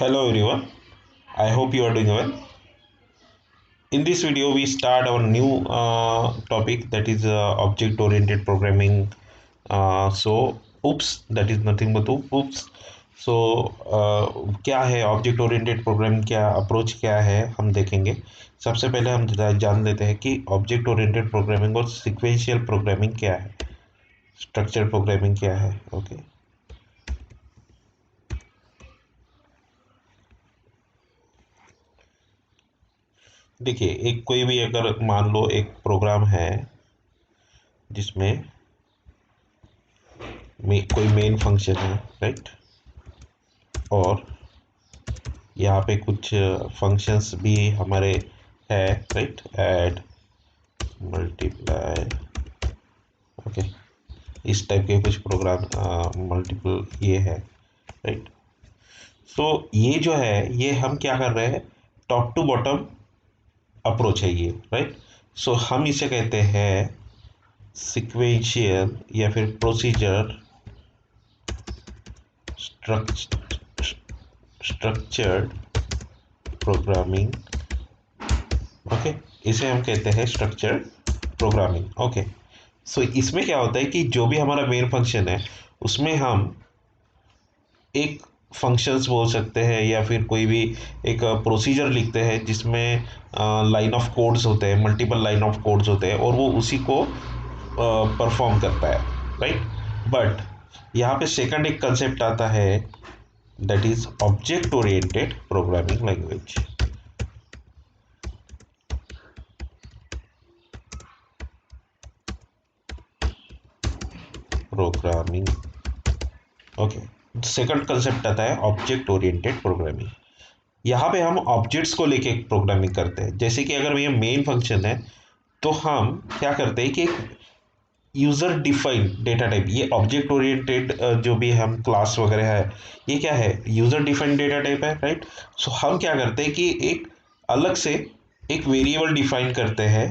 Hello everyone, I hope you are doing well. In this video, we start our new topic, that is object oriented programming. Oops, that is nothing but oops. So, क्या है object oriented programming, क्या approach क्या है हम देखेंगे। सबसे पहले हम जान लेते हैं कि ऑब्जेक्ट ओरिएंटेड प्रोग्रामिंग और सीक्वेंशियल प्रोग्रामिंग क्या है, स्ट्रक्चर प्रोग्रामिंग क्या है। ओके, देखिए, एक कोई भी अगर मान लो एक प्रोग्राम है जिसमें कोई मेन फंक्शन है, राइट, और यहाँ पे कुछ फंक्शंस भी हमारे है, राइट, ऐड, मल्टीप्लाई, ओके, इस टाइप के कुछ प्रोग्राम मल्टीपल ये है, राइट। सो ये जो है, ये हम क्या कर रहे हैं, टॉप टू बॉटम अप्रोच है ये, राइट। सो हम इसे कहते हैं सिक्वेंशियल या फिर प्रोसीजर स्ट्रक्चर्ड प्रोग्रामिंग। ओके, इसे हम कहते हैं स्ट्रक्चर्ड प्रोग्रामिंग। ओके, सो इसमें क्या होता है कि जो भी हमारा मेन फंक्शन है उसमें हम एक फंक्शंस बोल सकते हैं या फिर कोई भी एक प्रोसीजर लिखते हैं जिसमें लाइन ऑफ कोड्स होते हैं, मल्टीपल लाइन ऑफ कोड्स होते हैं, और वो उसी को परफॉर्म करता है, राइट। बट यहाँ पे सेकंड एक कंसेप्ट आता है, that is object oriented programming language. Programming, okay, second concept आता है ऑब्जेक्ट ओरिएंटेड प्रोग्रामिंग। यहाँ पे हम ऑब्जेक्ट्स को लेके प्रोग्रामिंग करते हैं। जैसे कि अगर ये मेन फंक्शन है तो हम क्या करते हैं कि यूज़र डिफाइंड डेटा टाइप, ये ऑब्जेक्ट ओरिएंटेड जो भी हम क्लास वगैरह है, ये क्या है, यूज़र डिफाइंड डेटा टाइप है, राइट। सो हम क्या करते हैं कि एक अलग से एक वेरिएबल डिफाइन करते हैं,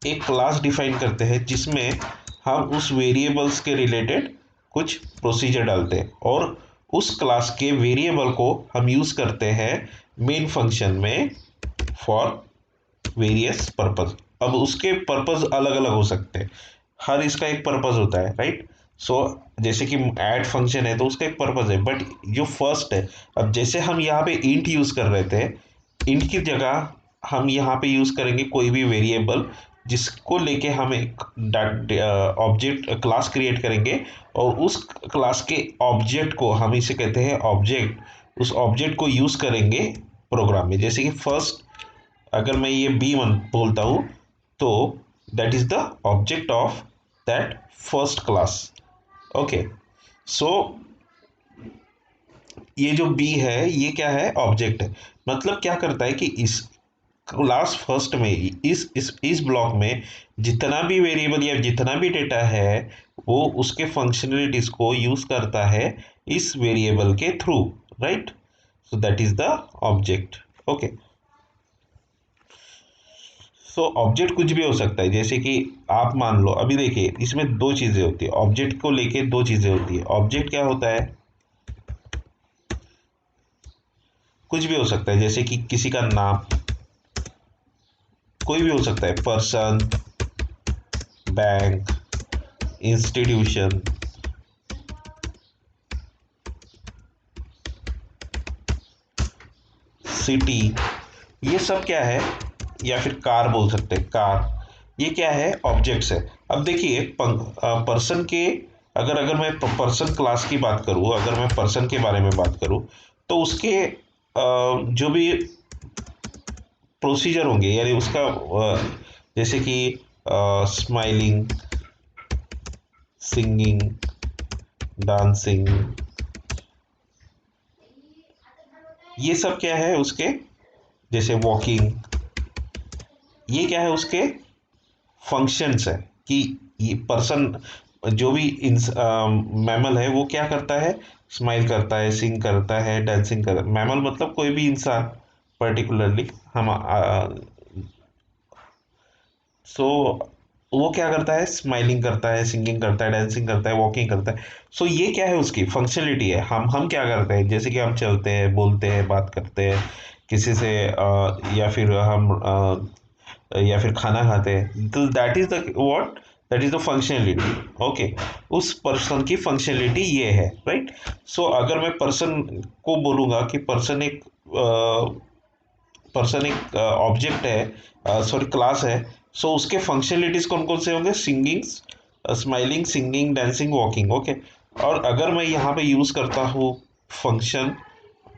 एक क्लास डिफाइन करते हैं जिसमें हम उस वेरिएबल्स के रिलेटेड कुछ प्रोसीजर डालते हैं, और उस क्लास के वेरिएबल को हम यूज़ करते हैं मेन फंक्शन में फॉर वेरियस पर्पस। अब उसके पर्पस अलग अलग हो सकते हैं, हर इसका एक पर्पस होता है, राइट। सो जैसे कि ऐड फंक्शन है तो उसका एक पर्पस है, बट जो फर्स्ट है, अब जैसे हम यहाँ पे इंट यूज़ कर रहे थे, इंट की जगह हम यहाँ पे यूज़ करेंगे कोई भी वेरिएबल जिसको लेके हम एक ऑब्जेक्ट क्लास क्रिएट करेंगे, और उस क्लास के ऑब्जेक्ट को हम इसे कहते हैं ऑब्जेक्ट, उस ऑब्जेक्ट को यूज़ करेंगे प्रोग्राम में। जैसे कि फर्स्ट अगर मैं ये B1 बोलता हूँ तो that is the object of that first class. Okay, so ये जो B है ये क्या है, ऑब्जेक्ट है। मतलब क्या करता है कि इस क्लास फर्स्ट में इस ब्लॉक में जितना भी वेरिएबल या जितना भी डेटा है वो उसके फंक्शनलिटीज को यूज करता है इस वेरिएबल के through, right. So that is the object. Okay, so object कुछ भी हो सकता है। जैसे कि आप मान लो, अभी देखिए, इसमें दो चीज़ें होती है, ऑब्जेक्ट को लेके दो चीज़ें होती है। ऑब्जेक्ट क्या होता है, कुछ भी हो सकता है, जैसे कि किसी का नाम, कोई भी हो सकता है, पर्सन, बैंक, इंस्टीट्यूशन, सिटी, ये सब क्या है, या फिर कार बोल सकते हैं, कार, ये क्या है, ऑब्जेक्ट्स है। अब देखिए, पर्सन के, अगर अगर मैं पर्सन क्लास की बात करूँ, अगर मैं पर्सन के बारे में बात करूँ तो उसके जो भी प्रोसीजर होंगे, यानी उसका जैसे कि स्माइलिंग, सिंगिंग, डांसिंग, ये सब क्या है उसके, जैसे वॉकिंग, ये क्या है उसके फंक्शंस है कि ये पर्सन, जो भी मैमल है वो क्या करता है, स्माइल करता है, सिंग करता है, डांसिंग करता है। मैमल मतलब कोई भी इंसान पर्टिकुलरली हम, सो वो क्या करता है, स्माइलिंग करता है, सिंगिंग करता है, डांसिंग करता है, वॉकिंग करता है। सो ये क्या है, उसकी फंक्शनलिटी है। हम क्या करते हैं, जैसे कि हम चलते हैं, बोलते हैं, बात करते हैं किसी से, या फिर या फिर खाना खाते हैं, तो that is the what, that is the functionality. Okay, उस पर्सन की फंक्शनलिटी ये है, राइट। सो अगर मैं पर्सन को बोलूँगा कि पर्सन एक ऑब्जेक्ट है, सॉरी क्लास है। सो उसके फंक्शनलिटीज कौन कौन से होंगे, singing, smiling, singing, dancing, walking. Okay, और अगर मैं यहाँ पे यूज करता हूँ फंक्शन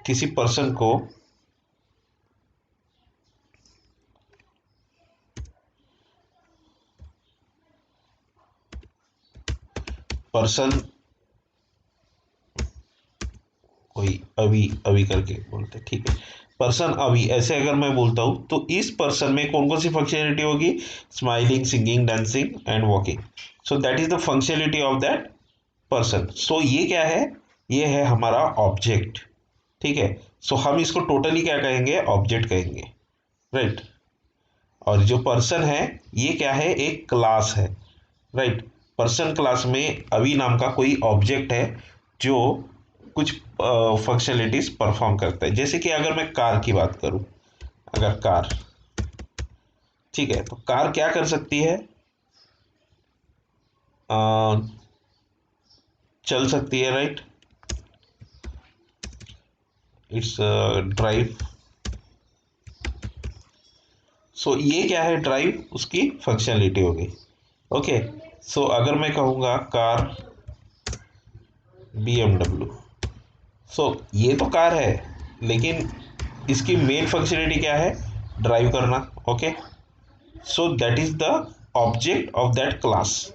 किसी पर्सन को, पर्सन कोई अभी अभी करके बोलते हैं, ठीक है, पर्सन अभी, ऐसे अगर मैं बोलता हूँ तो इस पर्सन में कौन कौन सी फंक्शनलिटी होगी, smiling, singing, dancing and walking. So that is the functionality of that person. So ये क्या है, ये है हमारा ऑब्जेक्ट, ठीक है। सो हम इसको टोटली क्या कहेंगे, ऑब्जेक्ट कहेंगे, राइट। और जो पर्सन है, ये क्या है, एक क्लास है, राइट। पर्सन क्लास में अभी नाम का कोई ऑब्जेक्ट है जो कुछ फंक्शनलिटीज परफॉर्म करता है। जैसे कि अगर मैं कार की बात करूं, अगर कार, ठीक है, तो कार क्या कर सकती है, अ, चल सकती है, राइट। It's drive. सो ये क्या है, ड्राइव उसकी फंक्शनलिटी होगी। ओके, सो अगर मैं कहूँगा कार BMW, सो ये तो कार है, लेकिन इसकी मेन फंक्शनलिटी क्या है, ड्राइव करना। Okay, so that is the object of that class.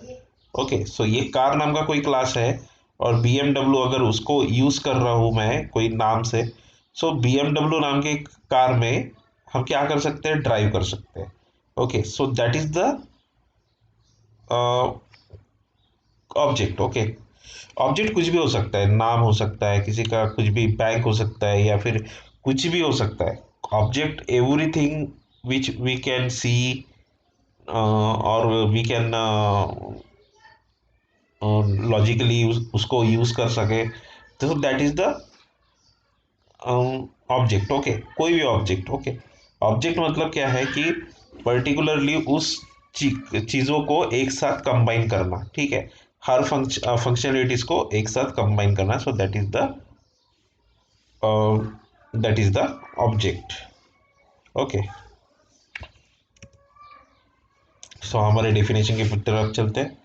Okay, so ये कार नाम का कोई क्लास है, और BMW अगर उसको यूज कर रहा हूँ मैं कोई नाम से, सो BMW नाम के कार में हम क्या कर सकते हैं, ड्राइव कर सकते हैं। Okay, so that is the object. Okay, object कुछ भी हो सकता है, नाम हो सकता है किसी का, कुछ भी, बैंक हो सकता है, या फिर कुछ भी हो सकता है। Object everything which we can see, और वी कैन लॉजिकली उसको यूज कर सके, तो that is the object. Okay, कोई भी ऑब्जेक्ट। ओके, ऑब्जेक्ट मतलब क्या है कि पर्टिकुलरली उस चीज़ों को एक साथ कंबाइन करना, ठीक है, हर फंक्शनलिटीज को एक साथ कंबाइन करना। So that is the object. Okay, so हमारे डेफिनेशन की तरफ चलते हैं।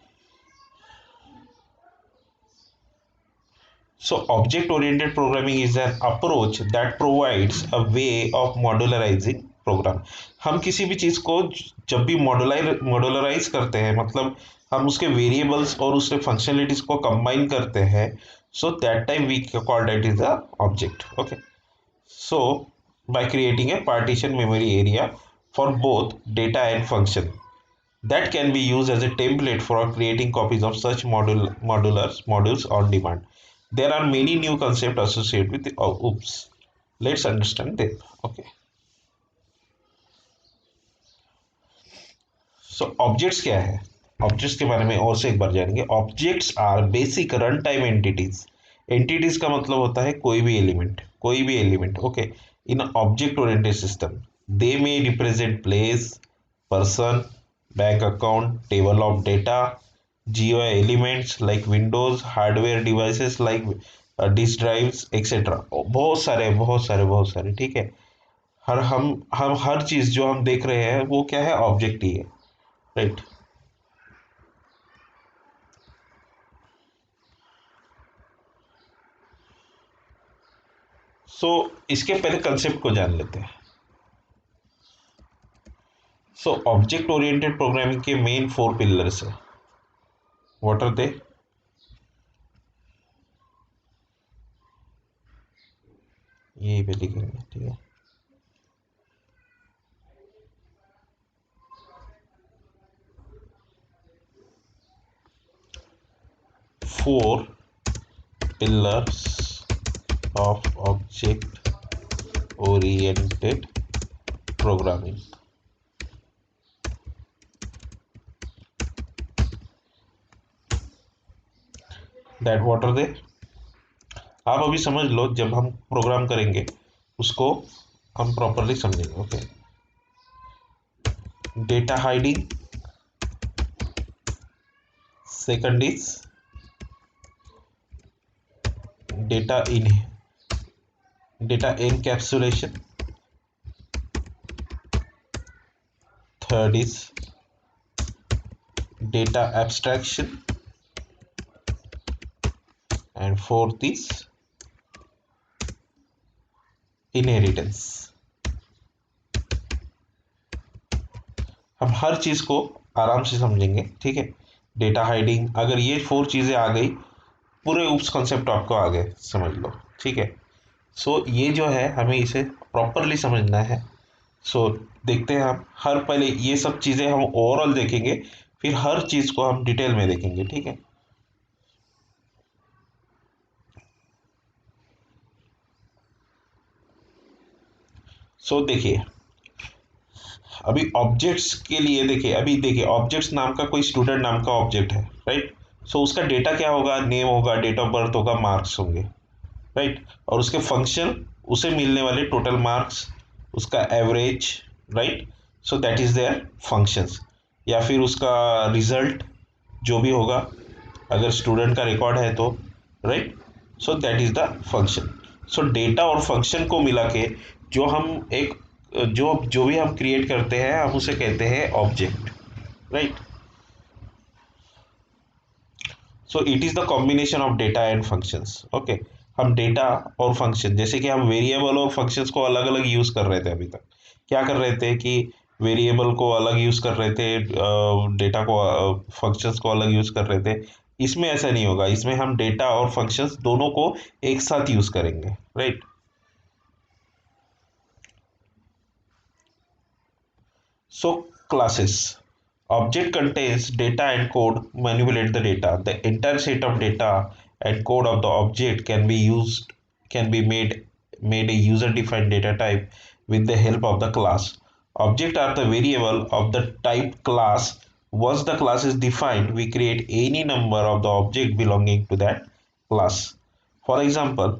So object-oriented programming is an approach that provides a way of modularizing program. हम किसी भी चीज़ को जब भी मॉड्यूलराइज करते हैं, मतलब हम उसके वेरिएबल्स और उसके फंक्शनलिटीज को कंबाइन करते हैं, so that time we call that is the object. Okay, so by creating a partition memory area for both data and function that can be used as a template for creating copies of such modules on demand. There are many new concepts associated with oops. Let's understand them. Okay. So objects क्या है? Objects के बारे में और से एक बार जानेंगे. Objects are basic runtime entities. Entities का मतलब होता है कोई भी एलिमेंट, कोई भी element. Okay, in object oriented system they may represent place, person, bank account, table of data, GUI elements like Windows, hardware devices like disk drives, etc. बहुत सारे, ठीक है। हम हर चीज जो हम देख रहे हैं वो क्या है, ऑब्जेक्ट ही है, राइट। सो इसके पहले कंसेप्ट को जान लेते हैं। सो ऑब्जेक्ट ओरिएंटेड प्रोग्रामिंग के मेन 4 पिलर्स है। What are they? यही पे लिखेंगे, ठीक है। 4 pillars of object oriented programming. That what are they. आप अभी समझ लो, जब हम प्रोग्राम करेंगे उसको हम प्रॉपरली समझेंगे। Okay, data hiding, second is data in data encapsulation, third is data abstraction, and fourth is inheritance। हम हर चीज को आराम से समझेंगे, ठीक है। डेटा हाइडिंग, अगर ये 4 चीजें आ गई, पूरे उप्स कॉन्सेप्ट आपको आ गए, समझ लो, ठीक है। सो ये जो है हमें इसे प्रॉपरली समझना है। सो देखते हैं हम हर, पहले ये सब चीज़ें हम ओवरऑल देखेंगे, फिर हर चीज़ को हम डिटेल में देखेंगे, ठीक है। सो देखिए, अभी ऑब्जेक्ट्स के लिए देखिए, अभी देखिए ऑब्जेक्ट्स नाम का कोई स्टूडेंट नाम का ऑब्जेक्ट है, राइट। सो उसका डेटा क्या होगा, नेम होगा, डेट ऑफ बर्थ होगा, मार्क्स होंगे, राइट। और उसके फंक्शन, उसे मिलने वाले टोटल मार्क्स, उसका average, right. So that is their functions. या फिर उसका रिजल्ट जो भी होगा, अगर स्टूडेंट का रिकॉर्ड है तो, right. So that is the function. So data और फंक्शन को मिला के जो हम एक, जो जो भी हम क्रिएट करते हैं, हम उसे कहते हैं object, right. So it is the combination of data and functions. Okay, हम डेटा और फंक्शन, जैसे कि हम वेरिएबल और फंक्शंस को अलग अलग यूज़ कर रहे थे अभी तक। क्या कर रहे थे कि वेरिएबल को अलग यूज़ कर रहे थे, डेटा को, फंक्शंस को अलग यूज़ कर रहे थे। इसमें ऐसा नहीं होगा, इसमें हम डेटा और फंक्शंस दोनों को एक साथ यूज़ करेंगे, right. So classes. Object contains data and code manipulate the data. The entire set of data and code of the object can be made a user defined data type with the help of the class. Object are the variable of the type class. Once the class is defined, we create any number of the object belonging to that class. For example,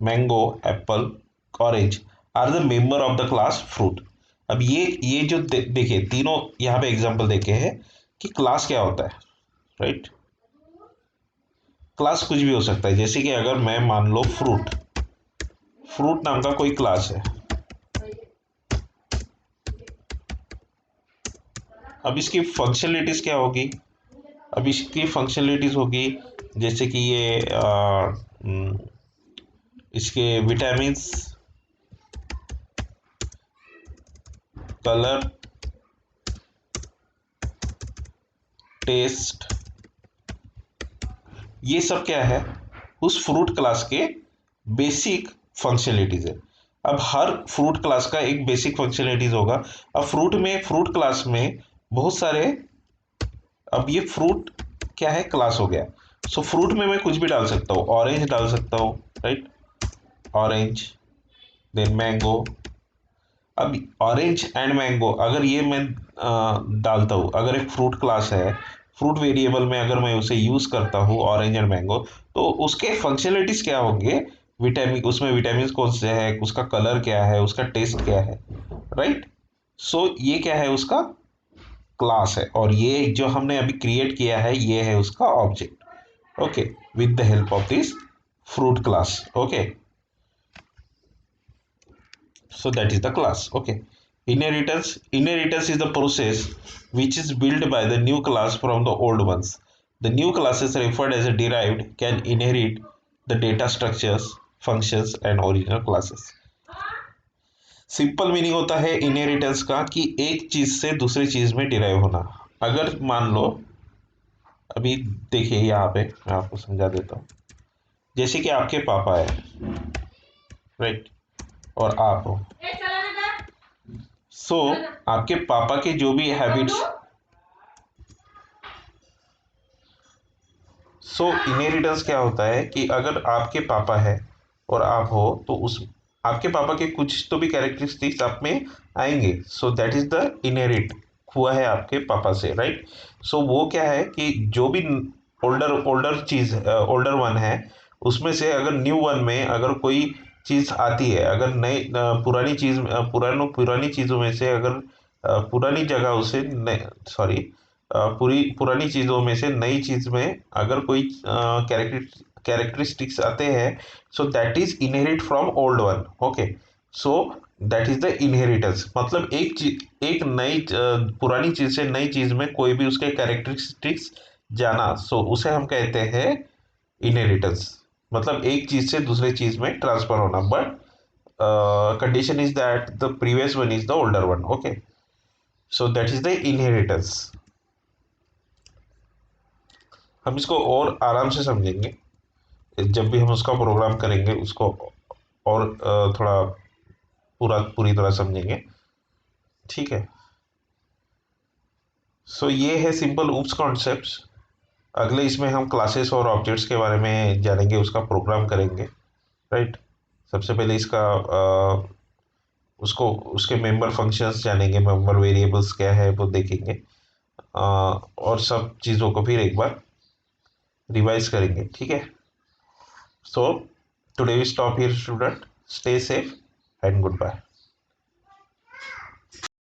mango, apple, orange are the member of the class fruit. अब ये जो देखिए तीनों यहाँ पे example देखे हैं कि क्लास क्या होता है, राइट। क्लास कुछ भी हो सकता है, जैसे कि अगर मैं मान लो फ्रूट, फ्रूट नाम का कोई क्लास है। अब इसकी फंक्शनलिटीज क्या होगी, अब इसकी फंक्शनलिटीज होगी जैसे कि ये इसके विटामिन्स, कलर, टेस्ट, ये सब क्या है, उस फ्रूट क्लास के बेसिक फंक्शनलिटीज है। अब हर फ्रूट क्लास का एक बेसिक फंक्शनलिटीज होगा। अब फ्रूट क्लास में बहुत सारे, अब ये फ्रूट क्या है, क्लास हो गया। सो फ्रूट में मैं कुछ भी डाल सकता हूँ, ऑरेंज डाल सकता हूँ, राइट, ऑरेंज, देन मैंगो। अब ऑरेंज एंड मैंगो अगर ये मैं डालता हूँ, अगर एक फ्रूट क्लास है, फ्रूट वेरिएबल में अगर मैं उसे यूज़ करता हूँ ऑरेंज एंड मैंगो, तो उसके फंक्शनलिटीज क्या होंगे, विटामिन, उसमें विटामिन कौन से है, उसका कलर क्या है, उसका टेस्ट क्या है, राइट। सो ये क्या है, उसका क्लास है, और ये जो हमने अभी क्रिएट किया है ये है उसका object. Okay, with the help of this fruit class। Okay, so that is the class। Okay, inheritance is the process which is built by the new class from the old ones। The new classes referred as a derived can inherit the data structures, functions and original classes। Simple meaning होता है inheritance का कि एक चीज से दूसरी चीज में डिराइव होना। अगर मान लो, अभी देखिए यहाँ पे मैं आपको समझा देता हूँ, जैसे कि आपके पापा है, राइट, और आप हो। सो आपके पापा के जो भी हैबिट्स, सो इनहेरिटेंस क्या होता है कि अगर आपके पापा है और आप हो, तो उस आपके पापा के कुछ तो भी कैरेक्टरिस्टिक्स आप में आएंगे। सो दैट इज द इनहेरिट हुआ है आपके पापा से, राइट। सो वो क्या है कि जो भी ओल्डर ओल्डर चीज ओल्डर वन है, उसमें से अगर न्यू वन में अगर कोई चीज आती है, अगर नई पुरानी चीज पुरानी चीजों में से अगर पुरानी जगह उसे सॉरी पूरी पुरानी चीजों में से नई चीज में अगर कोई कैरेक्टरिस्टिक्स आते हैं, so that is inherit from old one. Okay, so that is the inheritance. मतलब एक नई पुरानी चीज से नई चीज में कोई भी उसके कैरेक्टरिस्टिक्स जाना, सो उसे हम कहते हैं इनहेरिटेंस। मतलब एक चीज से दूसरे चीज में ट्रांसफर होना, but condition is that the previous one is the older one. Okay, so that is the inheritance. हम इसको और आराम से समझेंगे जब भी हम उसका प्रोग्राम करेंगे, उसको और थोड़ा पूरी तरह समझेंगे। ठीक है, सो ये है सिंपल ऊप्स कॉन्सेप्ट्स। अगले इसमें हम क्लासेस और ऑब्जेक्ट्स के बारे में जानेंगे, उसका प्रोग्राम करेंगे। राइट, सबसे पहले इसका उसको उसके मेंबर फंक्शंस जानेंगे, मेंबर वेरिएबल्स क्या है वो देखेंगे, और सब चीज़ों को फिर एक बार रिवाइज करेंगे। ठीक है, so today we stop here student, stay safe and good bye.